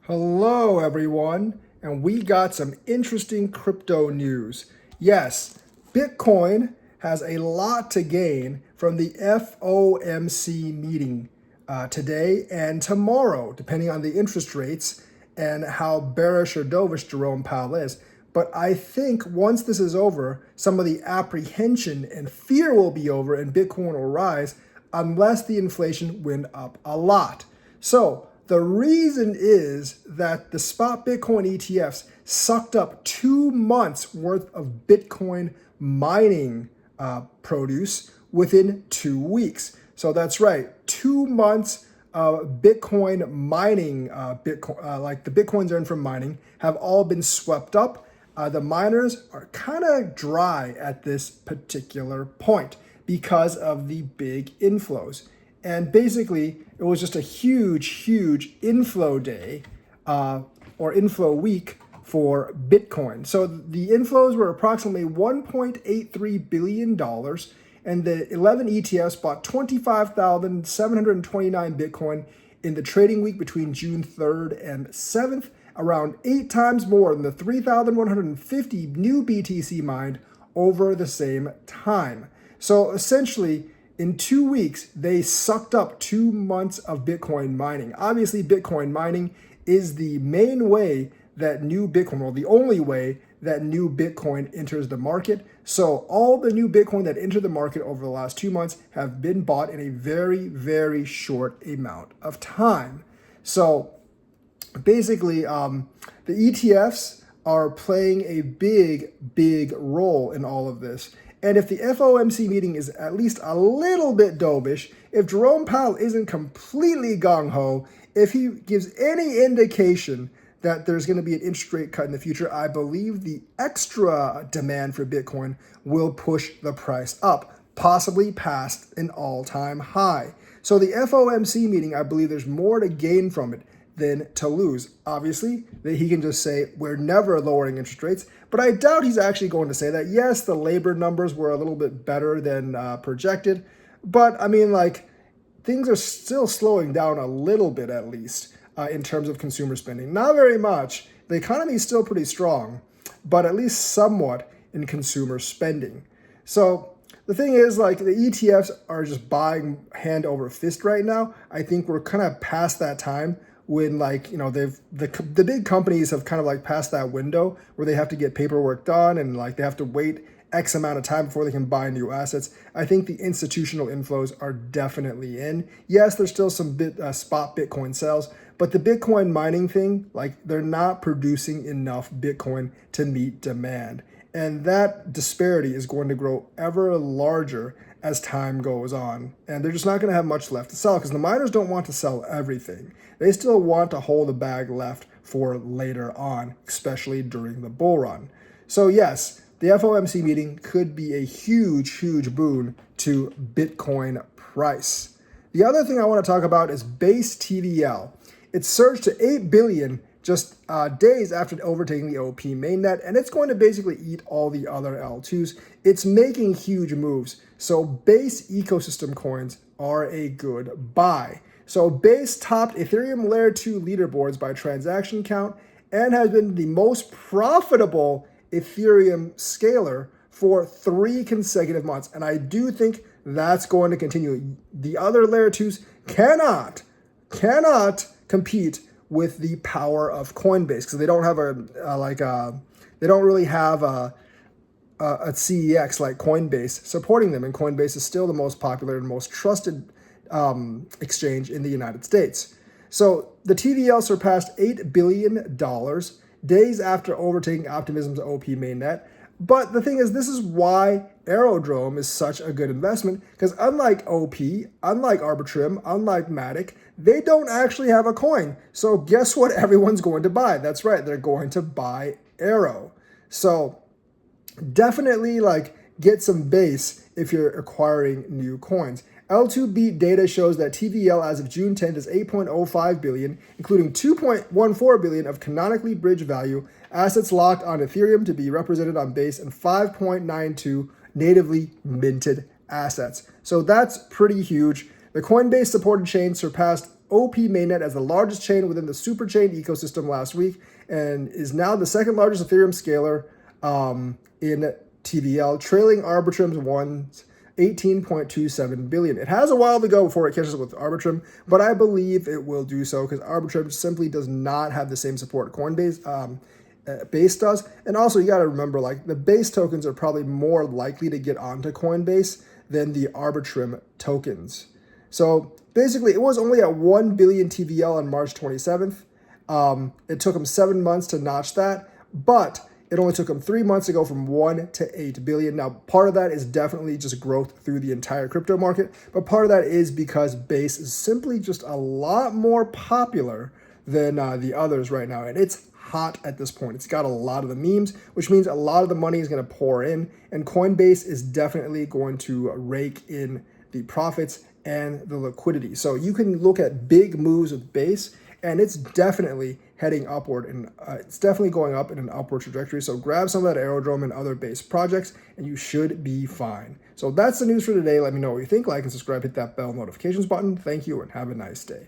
Hello, everyone, and we got some interesting crypto news. Yes, Bitcoin has a lot to gain from the FOMC meeting today and tomorrow, depending on the interest rates and how bearish or dovish Jerome Powell is. But I think once this is over, some of the apprehension and fear will be over and Bitcoin will rise unless the inflation went up a lot. So the reason is that the spot Bitcoin ETFs sucked up 2 months worth of Bitcoin mining produce within 2 weeks. So that's right, 2 months of Bitcoin mining, like the Bitcoins earned from mining, have all been swept up. The miners are kind of dry at this particular point because of the big inflows. And basically, it was just a huge inflow day or inflow week for Bitcoin. So the inflows were approximately $1.83 billion, and the 11 ETFs bought 25,729 Bitcoin in the trading week between June 3rd and 7th, around 8 times more than the 3,150 new BTC mined over the same time. So essentially, in 2 weeks, they sucked up 2 months of Bitcoin mining. Obviously, Bitcoin mining is the main way that new Bitcoin, well, the only way that new Bitcoin enters the market. So all the new Bitcoin that entered the market over the last 2 months have been bought in a very short amount of time. So basically, the ETFs are playing a big role in all of this. And if the FOMC meeting is at least a little bit dovish, if Jerome Powell isn't completely gung-ho, if he gives any indication that there's going to be an interest rate cut in the future, I believe the extra demand for Bitcoin will push the price up, possibly past an all-time high. So the FOMC meeting, I believe there's more to gain from it than to lose. Obviously, that he can just say, we're never lowering interest rates, but I doubt he's actually going to say that. Yes, the labor numbers were a little bit better than projected, but I mean, like, things are still slowing down a little bit at least in terms of consumer spending. Not very much. The economy is still pretty strong, but at least somewhat in consumer spending. So the thing is, like, the ETFs are just buying hand over fist right now. I think we're kind of past that time when, like, you know, the big companies have kind of like passed that window where they have to get paperwork done and like they have to wait X amount of time before they can buy new assets. I think the institutional inflows are definitely in. Yes, there's still some spot Bitcoin sales, but the Bitcoin mining thing, like, they're not producing enough Bitcoin to meet demand. And that disparity is going to grow ever larger as time goes on. And they're just not going to have much left to sell because the miners don't want to sell everything. They still want to hold a bag left for later on, especially during the bull run. So yes, the FOMC meeting could be a huge boon to Bitcoin price. The other thing I want to talk about is base TVL. It surged to 8 billion just days after overtaking the OP mainnet, and it's going to basically eat all the other L2s. It's making huge moves. So base ecosystem coins are a good buy. So Base topped Ethereum Layer 2 leaderboards by transaction count and has been the most profitable Ethereum scaler for 3 consecutive months. And I do think that's going to continue. The other Layer 2s cannot compete with the power of Coinbase because they don't have they don't really have a CEX like Coinbase supporting them. And Coinbase is still the most popular and most trusted exchange in the United States. So the TVL surpassed $8 billion days after overtaking Optimism's OP mainnet. But the thing is, this is why Aerodrome is such a good investment, because unlike OP, unlike Arbitrum, unlike Matic, they don't actually have a coin. So guess what everyone's going to buy? That's right, they're going to buy Aero. So definitely, like, get some base if you're acquiring new coins. L2 Beat data shows that TVL as of June 10th is 8.05 billion, including 2.14 billion of canonically bridged value, assets locked on Ethereum to be represented on Base, and 5.92 natively minted assets. So that's pretty huge. The Coinbase supported chain surpassed OP mainnet as the largest chain within the superchain ecosystem last week, and is now the second largest Ethereum scaler in TVL, trailing Arbitrum's 18.27 billion. It has a while to go before it catches up with Arbitrum, but I believe it will do so because Arbitrum simply does not have the same support Coinbase Base does. And also you got to remember, like, the Base tokens are probably more likely to get onto Coinbase than the Arbitrum tokens. So basically it was only at 1 billion TVL on March 27th. It took them 7 months to notch that, but it only took them 3 months to go from 1 to 8 billion. Now, part of that is definitely just growth through the entire crypto market, but part of that is because Base is simply just a lot more popular than the others right now. And it's hot at this point. It's got a lot of the memes, which means a lot of the money is going to pour in, and Coinbase is definitely going to rake in the profits and the liquidity. So you can look at big moves with Base, and it's definitely heading upward, and it's definitely going up in an upward trajectory. So grab some of that Aerodrome and other Base projects, and you should be fine. So that's the news for today. Let me know what you think. Like and subscribe, hit that bell notifications button. Thank you, and have a nice day.